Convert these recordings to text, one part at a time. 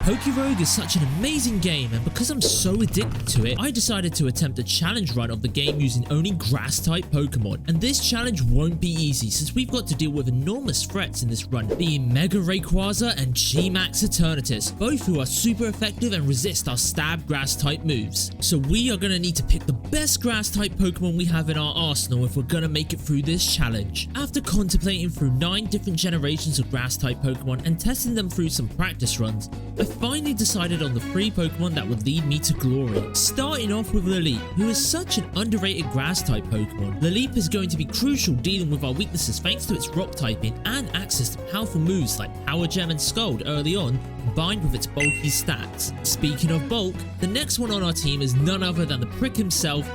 Pokerogue is such an amazing game, and because I'm so addicted to it, I decided to attempt a challenge run of the game using only grass-type Pokemon. And this challenge won't be easy since we've got to deal with enormous threats in this run, being Mega Rayquaza and G-Max Eternatus, both who are super effective and resist our stab grass-type moves. So we are going to need to pick the best grass-type Pokemon we have in our arsenal if we're going to make it through this challenge. After contemplating through 9 different generations of grass-type Pokemon and testing them through some practice runs, I finally decided on the 3 Pokemon that would lead me to glory. Starting off with Lileep, who is such an underrated grass-type Pokemon. Lileep is going to be crucial dealing with our weaknesses thanks to its rock typing and access to powerful moves like Power Gem and Scald early on, combined with its bulky stats. Speaking of bulk, the next one on our team is none other than the prick himself,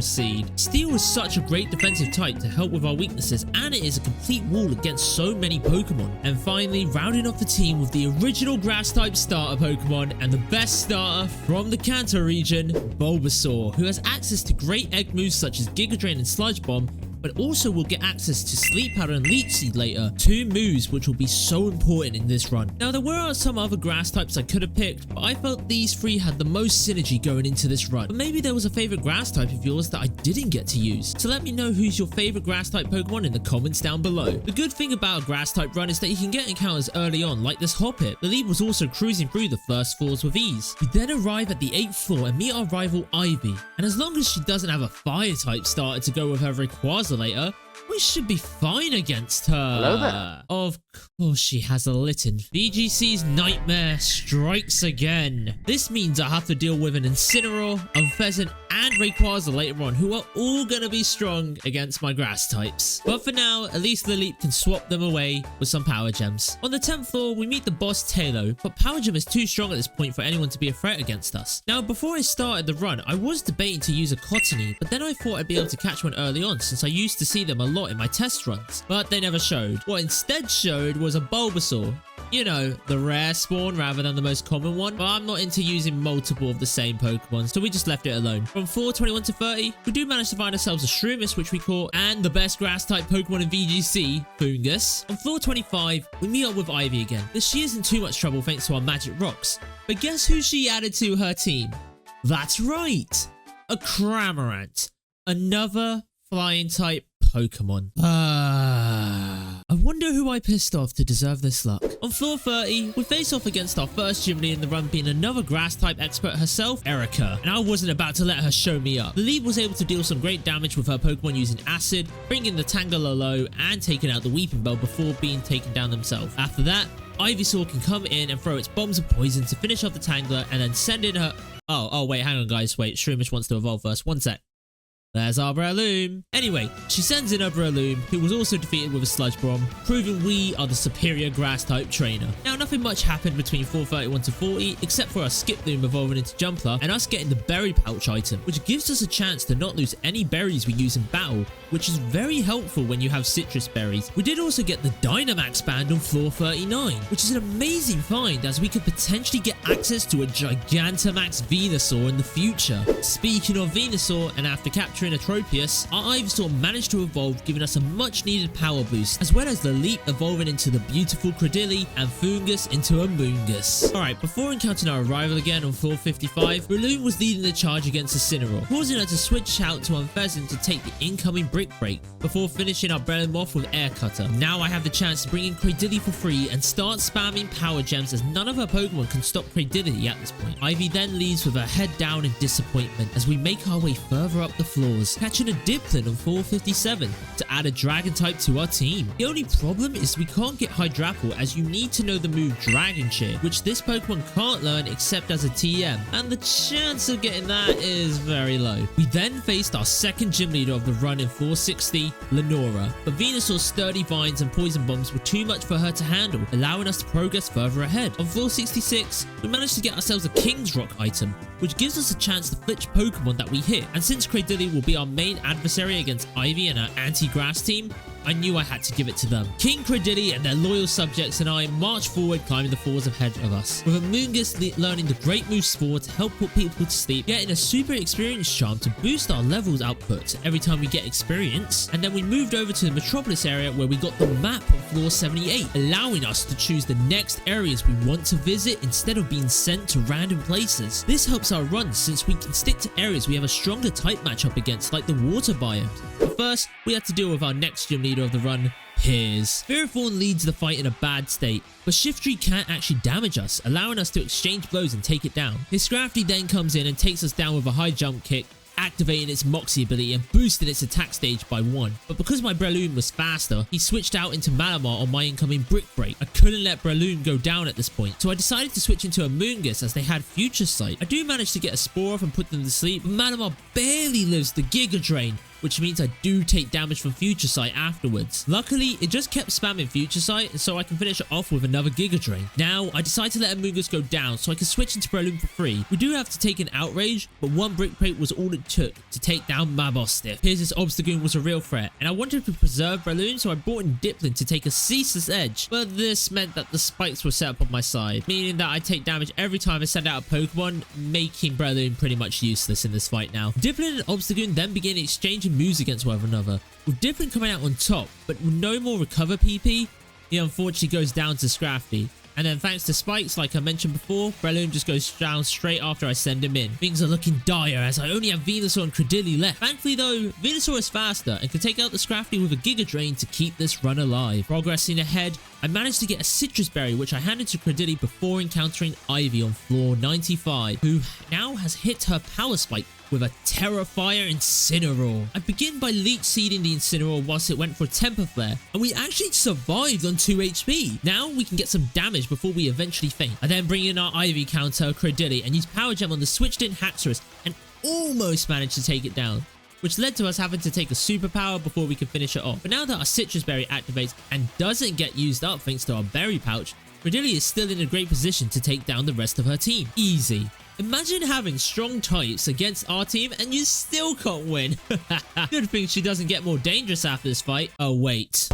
Seed. Steel is such a great defensive type to help with our weaknesses, and it is a complete wall against so many Pokemon. And finally, rounding off the team with the original grass-type starter Pokemon and the best starter from the Kanto region, Bulbasaur, who has access to great egg moves such as Giga Drain and Sludge Bomb, but also will get access to Sleep Powder and Leech Seed later, 2 moves which will be so important in this run. Now there were some other grass types I could have picked, but I felt these 3 had the most synergy going into this run. But maybe there was a favorite grass type of yours that I didn't get to use. So let me know who's your favorite grass type Pokemon in the comments down below. The good thing about a grass type run is that you can get encounters early on like this Hoppip. The lead was also cruising through the first floors with ease. We then arrive at the 8th floor and meet our rival Ivy. And as long as she doesn't have a fire type starter to go with her Rayquaza later, we should be fine against her. Hello there. Of course she has a Litten. VGC's nightmare strikes again. This means I have to deal with an Incineroar, a Pheasant, and Rayquaza later on, who are all going to be strong against my grass types. But for now, at least Lileep can swap them away with some Power Gems. On the 10th floor, we meet the boss Tailo, but Power Gem is too strong at this point for anyone to be a threat against us. Now, before I started the run, I was debating to use a Cottony, but then I thought I'd be able to catch one early on since I used to see them a lot in my test runs, but they never showed. What instead showed was a Bulbasaur. You know, the rare spawn rather than the most common one, but I'm not into using multiple of the same Pokemon, so we just left it alone. From floor 21 to 30, we do manage to find ourselves a Shroomish, which we caught, and the best grass-type Pokemon in VGC, Foongus. On floor 25, we meet up with Ivy again. She isn't too much trouble thanks to our magic rocks, but guess who she added to her team? That's right, a Cramorant, another flying-type Pokemon. I wonder who I pissed off to deserve this luck. On floor 30, we face off against our first gym lead in the run, being another grass-type expert herself, Erika. And I wasn't about to let her show me up. The lead was able to deal some great damage with her Pokemon using Acid, bringing the Tangela low, and taking out the Weeping Bell before being taken down themselves. After that, Ivysaur can come in and throw its bombs of poison to finish off the Tangler and then send in her... Oh, wait, hang on, guys. Wait, Shroomish wants to evolve first. One sec. There's our Breloom. Anyway, she sends in her Breloom, who was also defeated with a Sludge Bomb, proving we are the superior grass-type trainer. Now, nothing much happened between 431 to 40, except for our Skiploom evolving into Jumpler and us getting the Berry Pouch item, which gives us a chance to not lose any berries we use in battle, which is very helpful when you have citrus berries. We did also get the Dynamax band on floor 39, which is an amazing find as we could potentially get access to a Gigantamax Venusaur in the future. Speaking of Venusaur, and after capturing Atropius, our Ivysaur managed to evolve, giving us a much needed power boost, as well as the Leap evolving into the beautiful Credilli and Foongus into a Moongus. Alright, before encountering our rival again on floor 55, Breloom was leading the charge against Incineroar, causing her to switch out to Unpheasant to take the incoming Brick Break, before finishing our Breloom off with Air Cutter. Now I have the chance to bring in Credilli for free and start spamming Power Gems, as none of her Pokemon can stop Credilli at this point. Ivy then leaves with her head down in disappointment as we make our way further up the floor, catching a Dipplin on 457 to add a Dragon type to our team. The only problem is we can't get Hydrapple, as you need to know the move Dragon Cheer, which this Pokemon can't learn except as a TM, and the chance of getting that is very low. We then faced our second gym leader of the run in 460, Lenora, but Venusaur's sturdy vines and poison bombs were too much for her to handle, allowing us to progress further ahead. On 466, we managed to get ourselves a King's Rock item, which gives us a chance to flitch Pokemon that we hit, and since Credilli will be our main adversary against Ivy and her anti-grass team, I knew I had to give it to them. King Credilli and their loyal subjects and I marched forward, climbing the falls ahead of us, with Amoonguss learning the great move Spore to help put people to sleep, getting a super experience charm to boost our levels output every time we get experience, and then we moved over to the Metropolis area where we got the map on floor 78, allowing us to choose the next areas we want to visit instead of being sent to random places. This helps our runs since we can stick to areas we have a stronger type matchup against, like the water biome. But first, we had to deal with our next gym leader of the run, Piers. Fearthorn leads the fight in a bad state, but Shiftry can't actually damage us, allowing us to exchange blows and take it down. His Scrafty then comes in and takes us down with a high jump kick, activating its Moxie ability and boosting its attack stage by 1. But because my Breloom was faster, he switched out into Malamar on my incoming Brick Break. I couldn't let Breloom go down at this point, so I decided to switch into Amoonguss as they had Future Sight. I do manage to get a Spore off and put them to sleep, but Malamar barely lives the Giga Drain, which means I do take damage from Future Sight afterwards. Luckily, it just kept spamming Future Sight, so I can finish it off with another Giga Drain. Now, I decide to let Amoonguss go down so I can switch into Breloom for free. We do have to take an Outrage, but 1 Brick Break was all it took to take down Mabostiff. Piers' Obstagoon was a real threat, and I wanted to preserve Breloom, so I brought in Dipplin to take a Ceaseless Edge, but this meant that the spikes were set up on my side, meaning that I take damage every time I send out a Pokemon, making Breloom pretty much useless in this fight now. Dipplin and Obstagoon then begin exchanging moves against one another, with Dipplin coming out on top, but with no more recover PP, he unfortunately goes down to Scrafty. And then thanks to spikes, like I mentioned before, Breloom just goes down straight after I send him in. Things are looking dire as I only have Venusaur and Credilli left. Thankfully though, Venusaur is faster and can take out the Scrafty with a Giga Drain to keep this run alive. Progressing ahead, I managed to get a Citrus Berry which I handed to Credilli before encountering Ivy on floor 95, who now has hit her Power Spike with a Terrifier Incineroar. I begin by Leech Seeding the Incineroar whilst it went for a Temper Flare, and we actually survived on 2 HP. Now we can get some damage before we eventually faint. I then bring in our Ivy counter, Credilli, and use Power Gem on the switched in Haxorus and almost managed to take it down, which led to us having to take a superpower before we could finish it off. But now that our Citrus Berry activates and doesn't get used up thanks to our Berry Pouch, Credilli is still in a great position to take down the rest of her team. Easy. Imagine having strong types against our team and you still can't win. Good thing she doesn't get more dangerous after this fight. Oh wait.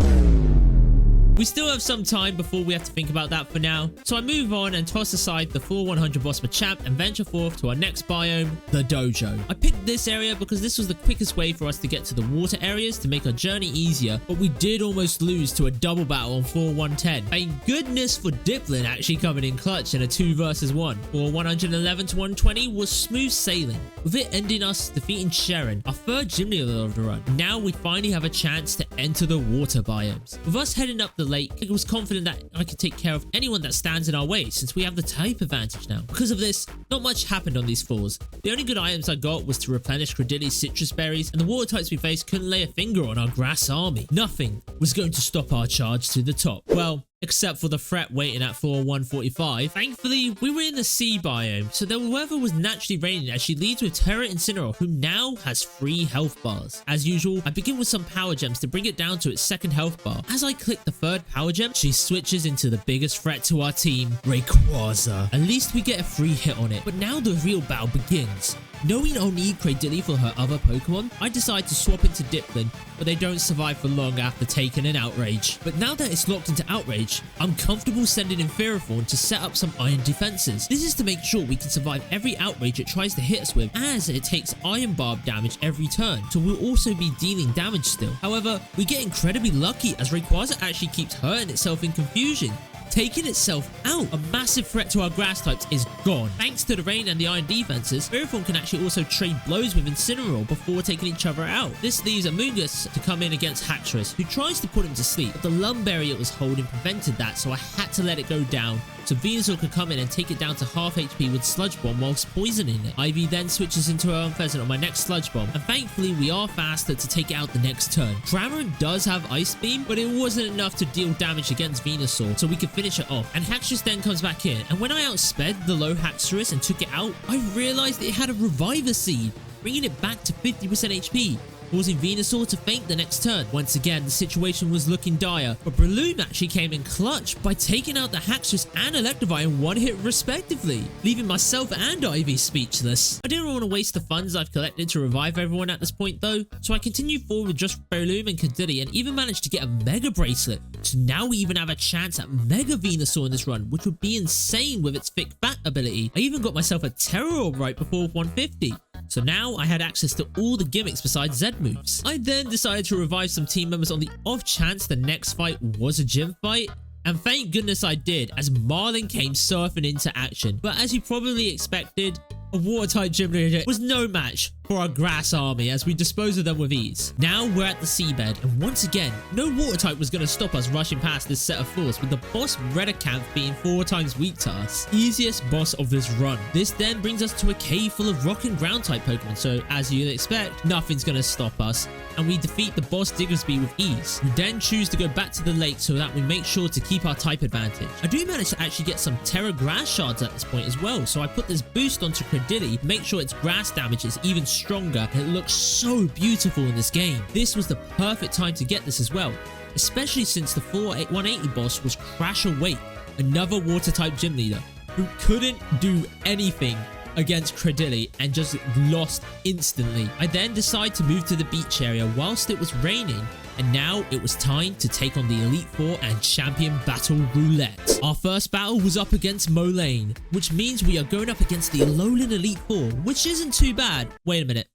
We still have some time before we have to think about that for now, so I move on and toss aside the floor 100 boss Machamp and venture forth to our next biome, the Dojo. I picked this area because this was the quickest way for us to get to the water areas to make our journey easier, but we did almost lose to a double battle on floor 110. Thank goodness for Dipplin actually coming in clutch in a 2 versus 1. Floor 111 to 120 was smooth sailing, with it ending us defeating Sharon, our 3rd gym leader of the run. Now we finally have a chance to enter the water biomes. With us heading up the lake, I was confident that I could take care of anyone that stands in our way since we have the type advantage now. Because of this, not much happened on these floors. The only good items I got was to replenish Credilli's Citrus Berries, and the water types we faced couldn't lay a finger on our grass army. Nothing was going to stop our charge to the top. Well, except for the threat waiting at floor 145. Thankfully, we were in the sea biome, so the weather was naturally raining as she leads with Terra Incineroar, who now has 3 health bars. As usual, I begin with some power gems to bring it down to its 2nd health bar. As I click the 3rd power gem, she switches into the biggest threat to our team, Rayquaza. At least we get a free hit on it, but now the real battle begins. Knowing I'll need Credilli for her other Pokemon, I decide to swap into Dipplin, but they don't survive for long after taking an Outrage. But now that it's locked into Outrage, I'm comfortable sending in Fearothorn to set up some Iron defenses. This is to make sure we can survive every Outrage it tries to hit us with, as it takes Iron Barb damage every turn, so we'll also be dealing damage still. However, we get incredibly lucky as Rayquaza actually keeps hurting itself in confusion, taking itself out. A massive threat to our grass types is gone. Thanks to the rain and the iron defenses, Fearothorn can actually also trade blows with Incineroar before taking each other out. This leaves Amoonguss to come in against Haxorus, who tries to put him to sleep, but the Lumberry it was holding prevented that, so I had to let it go down so Venusaur could come in and take it down to half HP with Sludge Bomb whilst poisoning it. Ivy then switches into her own Pheasant on my next Sludge Bomb, and thankfully we are faster to take it out the next turn. Cramorant does have Ice Beam, but it wasn't enough to deal damage against Venusaur, so we could finish it off. And Haxorus then comes back in, and when I outsped the low Haxorus and took it out, I realized it had a Reviver Seed, bringing it back to 50% HP. causing Venusaur to faint the next turn. Once again, the situation was looking dire, but Breloom actually came in clutch by taking out the Haxorus and Electivire in one hit respectively, leaving myself and Ivy speechless. I didn't want to waste the funds I've collected to revive everyone at this point though, so I continued forward with just Breloom and Cadilly and even managed to get a Mega Bracelet. So now we even have a chance at Mega Venusaur in this run, which would be insane with its Thick Fat ability. I even got myself a Terror Orb right before 150. So now I had access to all the gimmicks besides Z moves. I then decided to revive some team members on the off chance the next fight was a gym fight. And thank goodness I did, as Marlin came surfing into action. But as you probably expected, a water-type gym leader was no match for our grass army as we dispose of them with ease. Now we're at the seabed, and once again, no water type was going to stop us rushing past this set of floors, with the boss Redacanth being 4 times weak to us. Easiest boss of this run. This then brings us to a cave full of rock and ground type Pokemon, so as you'd expect, nothing's going to stop us, and we defeat the boss Diggersby with ease. We then choose to go back to the lake so that we make sure to keep our type advantage. I do manage to actually get some Terra Grass shards at this point as well, so I put this boost onto Credilly, make sure its grass damage is even stronger, and it looks so beautiful in this game. This was the perfect time to get this as well, especially since the 180 boss was Crash Awake, another water type gym leader who couldn't do anything against Credilly and just lost instantly. I then decided to move to the beach area whilst it was raining, and now it was time to take on the Elite Four and Champion Battle Roulette. Our first battle was up against Molayne, which means we are going up against the Alolan Elite Four, which isn't too bad. Wait a minute.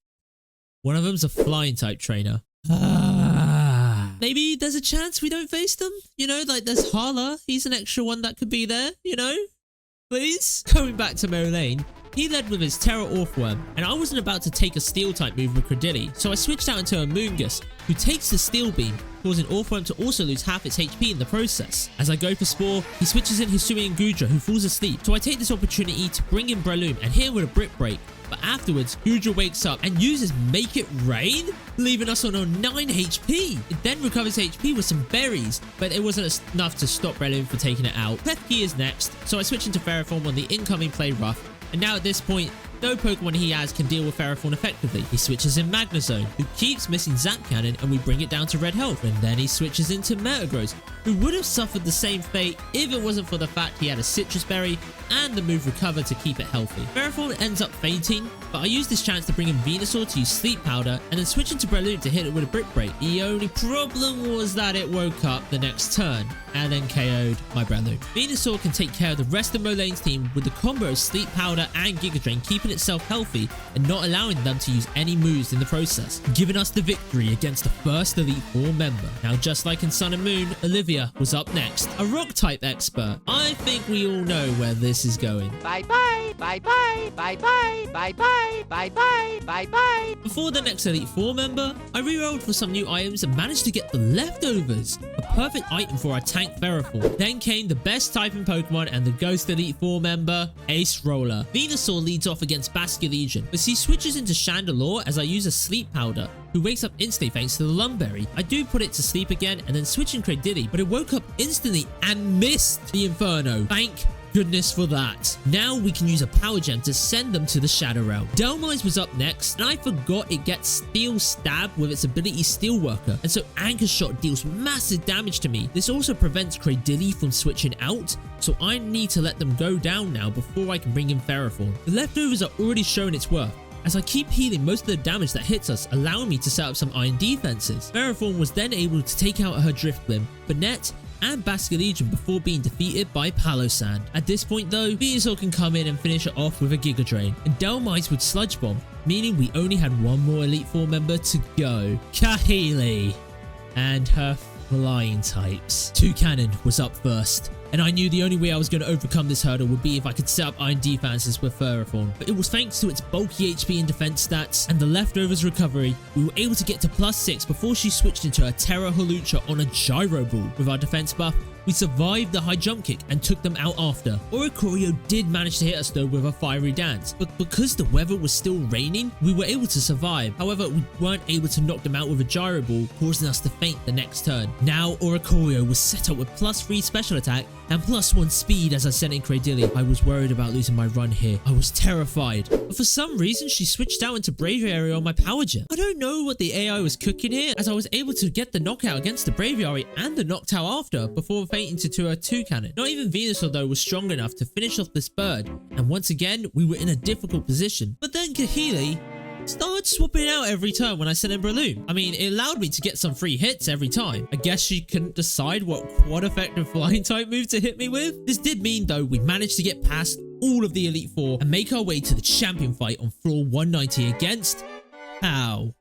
One of them's a flying type trainer. Maybe there's a chance we don't face them? You know, like there's Hala. He's an extra one that could be there, you know? Please? Going back to Molayne, he led with his Terra Orthworm, and I wasn't about to take a Steel type move with Credilly, so I switched out into a Moongus, who takes the Steel Beam, causing Orthworm to also lose half its HP in the process. As I go for Spore, he switches in Hisuian Goodra, who falls asleep, so I take this opportunity to bring in Breloom and hit him with a Brick Break. But afterwards, Goodra wakes up and uses Make It Rain, leaving us on a 9 HP. It then recovers HP with some berries, but it wasn't enough to stop Breloom from taking it out. Klefki is next, so I switch into Ferrothorn on the incoming play rough. And now at this point, no Pokemon he has can deal with Ferrothorn effectively. He switches in Magnezone, who keeps missing Zap Cannon, and we bring it down to red health. And then he switches into Metagross, who would have suffered the same fate if it wasn't for the fact he had a Citrus Berry and the move Recover to keep it healthy. Ferrothorn ends up fainting, but I use this chance to bring in Venusaur to use Sleep Powder, and then switch into Breloom to hit it with a Brick Break. The only problem was that it woke up the next turn, and then KO'd my Breloom. Venusaur can take care of the rest of Molayne's team with the combo of Sleep Powder and Giga Drain, keeping itself healthy and not allowing them to use any moves in the process, giving us the victory against the first Elite Four member. Now, just like in Sun and Moon, Olivia was up next, a rock type expert. I think we all know where this is going. Bye bye, bye bye, bye bye, bye bye, bye bye, bye bye. Before the next Elite Four member, I rerolled for some new items and managed to get the Leftovers, a perfect item for our tank Ferrothorn. Then came the best typing Pokemon and the Ghost Elite Four member, Ace Roller. Venusaur leads off against Basculegion, but he switches into Chandelure as I use a Sleep Powder, who wakes up instantly thanks to the Lumberry. I do put it to sleep again and then switch in Credilly, but it woke up instantly and missed the Inferno. Thank goodness for that. Now we can use a Power Gem to send them to the Shadow Realm. Dhelmise was up next, and I forgot it gets Steel Stab with its ability Steelworker, and so Anchor Shot deals massive damage to me. This also prevents Credilly from switching out, so I need to let them go down now before I can bring in Ferrothorn. The Leftovers are already showing its worth, as I keep healing most of the damage that hits us, allowing me to set up some iron defenses. Ferrothorn was then able to take out her Drifblim, Banette, and Basculegion before being defeated by Palossand. At this point though, Venusaur can come in and finish it off with a Giga Drain, and Dhelmise would Sludge Bomb, meaning we only had one more Elite Four member to go. Kahili and her flying types. Toucannon was up first, and I knew the only way I was going to overcome this hurdle would be if I could set up iron defenses with Ferrothorn. But it was thanks to its bulky HP and defense stats and the Leftovers recovery, we were able to get to +6 before she switched into a Terra Hawlucha on a Gyro Ball. With our defense buff, we survived the high jump kick and took them out after. Oricorio did manage to hit us though with a Fiery Dance, but because the weather was still raining, we were able to survive. However, we weren't able to knock them out with a Gyro Ball, causing us to faint the next turn. Now Oricorio was set up with +3 special attack and +1 speed as I sent in Cradily. I was worried about losing my run here. I was terrified. But for some reason, she switched out into Braviary on my Power Gem. I don't know what the AI was cooking here, as I was able to get the knockout against the Braviary and the knocked out after before fainting to a 2-cannon. Not even Venusaur though was strong enough to finish off this bird, and once again, we were in a difficult position. But then Kahili started swapping out every turn when I sent in Breloom. I mean, it allowed me to get some free hits every time. I guess she couldn't decide what quad effective flying type move to hit me with. This did mean though, we managed to get past all of the Elite Four and make our way to the champion fight on floor 190 against Ow.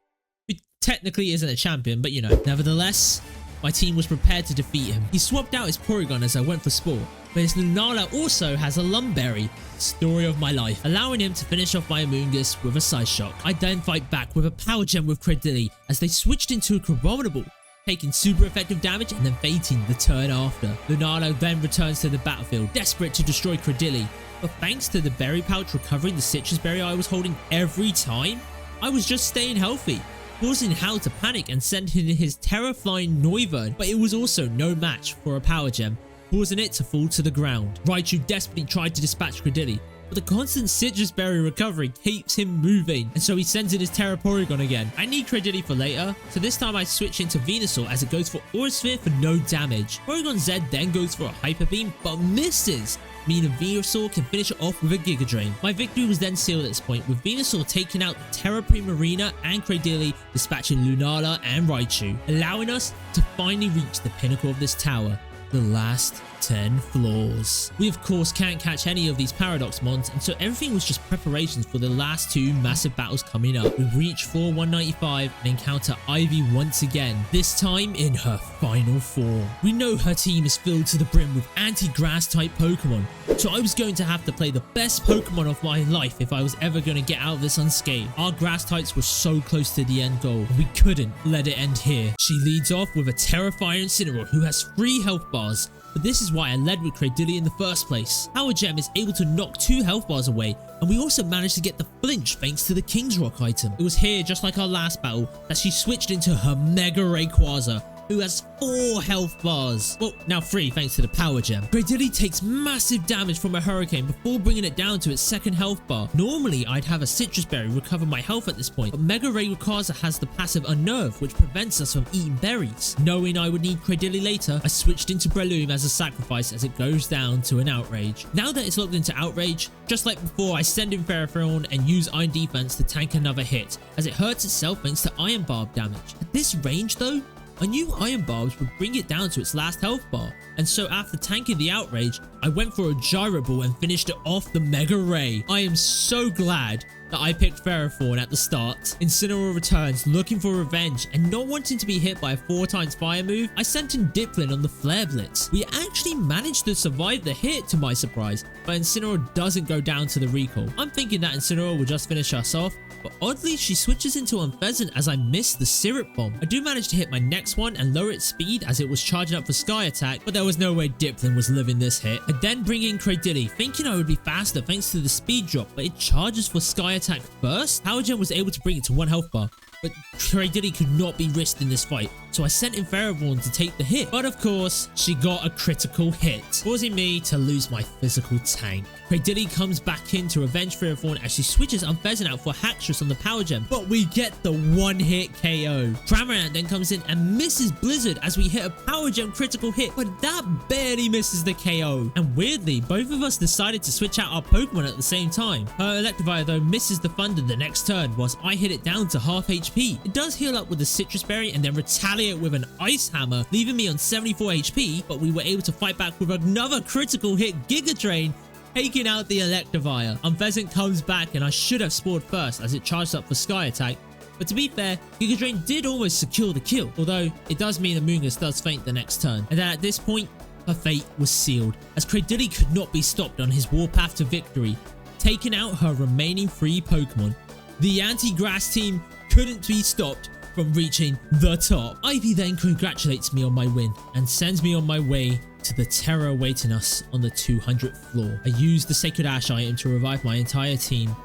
Who technically isn't a champion, but you know. Nevertheless, my team was prepared to defeat him. He swapped out his Porygon as I went for Spore, but his Lunala also has a Lumberry. Story of my life, allowing him to finish off my Amoonguss with a Side Shock. I then fight back with a Power Gem with Cradily as they switched into a Abominable, taking super effective damage and then fainting the turn after. Lunala then returns to the battlefield, desperate to destroy Cradily, but thanks to the Berry Pouch recovering the Citrus Berry I was holding every time, I was just staying healthy, causing Hal to panic and send in his Terraflying Noivern, but it was also no match for a Power Gem, causing it to fall to the ground. Raichu desperately tried to dispatch Cradily, but the constant Citrus Berry recovery keeps him moving, and so he sends in his Terra Porygon again. I need Cradily for later, so this time I switch into Venusaur as it goes for Aura Sphere for no damage. Porygon Z then goes for a Hyper Beam, but misses, meaning Venusaur can finish it off with a Giga Drain. My victory was then sealed at this point, with Venusaur taking out the Terra Primarina and Cradily, dispatching Lunala and Raichu, allowing us to finally reach the pinnacle of this tower, the last 10 floors. We of course can't catch any of these Paradox Mons, and so everything was just preparations for the last 2 massive battles coming up. We reach floor 195 and encounter Ivy once again, this time in her final form. We know her team is filled to the brim with anti-grass type Pokemon, so I was going to have to play the best Pokemon of my life if I was ever going to get out of this unscathed. Our grass types were so close to the end goal, we couldn't let it end here. She leads off with a Terrifying Incineroar who has 3 health bars, but this is why I led with Cradily in the first place. Power Gem is able to knock 2 health bars away, and we also managed to get the flinch thanks to the King's Rock item. It was here, just like our last battle, that she switched into her Mega Rayquaza, who has 4 health bars. Well, now 3 thanks to the Power Gem. Cradily takes massive damage from a Hurricane before bringing it down to its 2nd health bar. Normally, I'd have a Citrus Berry recover my health at this point, but Mega Rayquaza has the passive Unnerve, which prevents us from eating berries. Knowing I would need Cradily later, I switched into Breloom as a sacrifice as it goes down to an Outrage. Now that it's locked into Outrage, just like before, I send in Ferrothorn and use Iron Defense to tank another hit, as it hurts itself thanks to Iron Barb damage. At this range though, I knew Iron Barbs would bring it down to its last health bar, and so after tanking the Outrage, I went for a Gyro Ball and finished it off the Mega Ray. I am so glad that I picked Ferrothorn at the start. Incineroar returns, looking for revenge, and not wanting to be hit by a 4x fire move, I sent in Dipplin on the Flare Blitz. We actually managed to survive the hit to my surprise, but Incineroar doesn't go down to the recall. I'm thinking that Incineroar will just finish us off, but oddly she switches into Unpheasant as I miss the Syrup Bomb. I do manage to hit my next one and lower its speed as it was charging up for Sky Attack, but there was no way Dipplin was living this hit. I then bring in Cradily, thinking I would be faster thanks to the speed drop, but it charges for Sky Attack first. Power Gem was able to bring it to 1 health bar, but Cradily could not be risked in this fight, so I sent in Ferrothorn to take the hit, but of course she got a critical hit, causing me to lose my physical tank. Cradily comes back in to revenge Ferrothorn as she switches Unpheasant out for Haxorus on the Power Gem, but we get the 1-hit KO. Cramorant then comes in and misses Blizzard as we hit a Power Gem critical hit, but that barely misses the KO. And weirdly, both of us decided to switch out our Pokemon at the same time. Her Electivire though misses the Thunder the next turn, whilst I hit it down to half HP. It does heal up with the Citrus Berry and then retaliate with an Ice Hammer, leaving me on 74 HP, but we were able to fight back with another critical hit Giga Drain, taking out the Electivire. Unpheasant comes back and I should have spored first as it charged up for Sky Attack, but to be fair, Giga Drain did almost secure the kill, although it does mean Amoonguss does faint the next turn. And then at this point, her fate was sealed, as Cradily could not be stopped on his warpath to victory, taking out her remaining 3 Pokemon. The anti-grass team couldn't be stopped from reaching the top. Ivy then congratulates me on my win and sends me on my way to the terror awaiting us on the 200th floor. I used the Sacred Ash item to revive my entire team,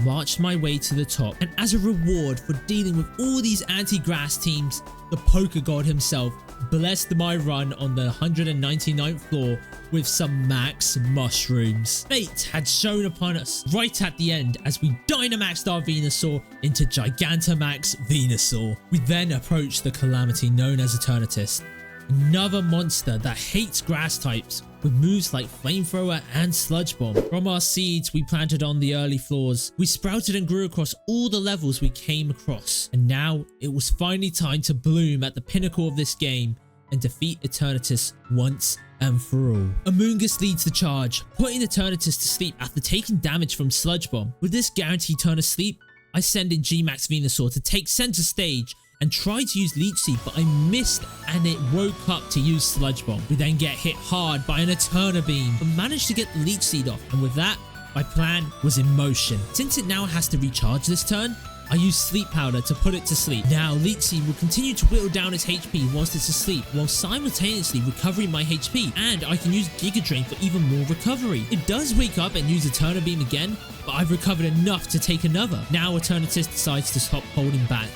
marched my way to the top, and as a reward for dealing with all these anti-grass teams, the Poké God himself blessed my run on the 199th floor with some max mushrooms. Fate had shown upon us right at the end as we Dynamaxed our Venusaur into Gigantamax Venusaur. We then approached the calamity known as Eternatus, another monster that hates grass types with moves like Flamethrower and Sludge Bomb. From our seeds we planted on the early floors, we sprouted and grew across all the levels we came across. And now it was finally time to bloom at the pinnacle of this game and defeat Eternatus once and for all. Amoonguss leads the charge, putting Eternatus to sleep after taking damage from Sludge Bomb. With this guaranteed turn of sleep, I send in G-Max Venusaur to take center stage and tried to use Leech Seed, but I missed and it woke up to use Sludge Bomb. We then get hit hard by an Eterna Beam, but managed to get the Leech Seed off, and with that, my plan was in motion. Since it now has to recharge this turn, I use Sleep Powder to put it to sleep. Now, Leech Seed will continue to whittle down its HP whilst it's asleep, while simultaneously recovering my HP, and I can use Giga Drain for even more recovery. It does wake up and use Eterna Beam again, but I've recovered enough to take another. Now, Eternatus decides to stop holding back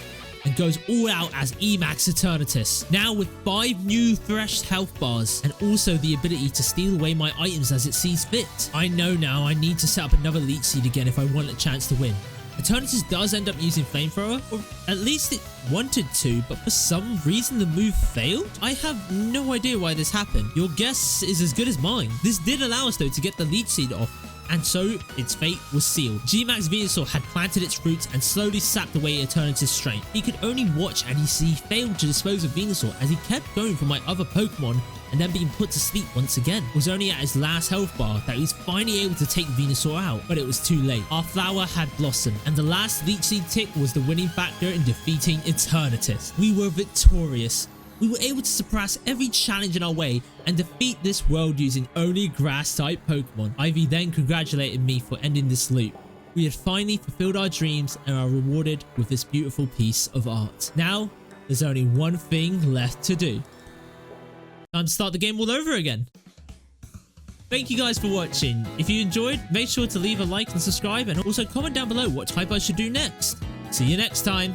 and goes all out as Emax Eternatus. Now with 5 new fresh health bars and also the ability to steal away my items as it sees fit. I know now I need to set up another Leech Seed again if I want a chance to win. Eternatus does end up using Flamethrower, or at least it wanted to, but for some reason the move failed? I have no idea why this happened. Your guess is as good as mine. This did allow us though to get the Leech Seed off, and so its fate was sealed. G-Max Venusaur had planted its roots and slowly sapped away Eternatus' strength. He could only watch and he failed to dispose of Venusaur as he kept going for my other Pokemon and then being put to sleep once again. It was only at his last health bar that he was finally able to take Venusaur out, but it was too late. Our flower had blossomed, and the last Leech Seed tick was the winning factor in defeating Eternatus. We were victorious. We were able to surpass every challenge in our way and defeat this world using only grass-type Pokemon. Ivy then congratulated me for ending this loop. We had finally fulfilled our dreams and are rewarded with this beautiful piece of art. Now, there's only one thing left to do. Time to start the game all over again. Thank you guys for watching. If you enjoyed, make sure to leave a like and subscribe, and also comment down below what type I should do next. See you next time.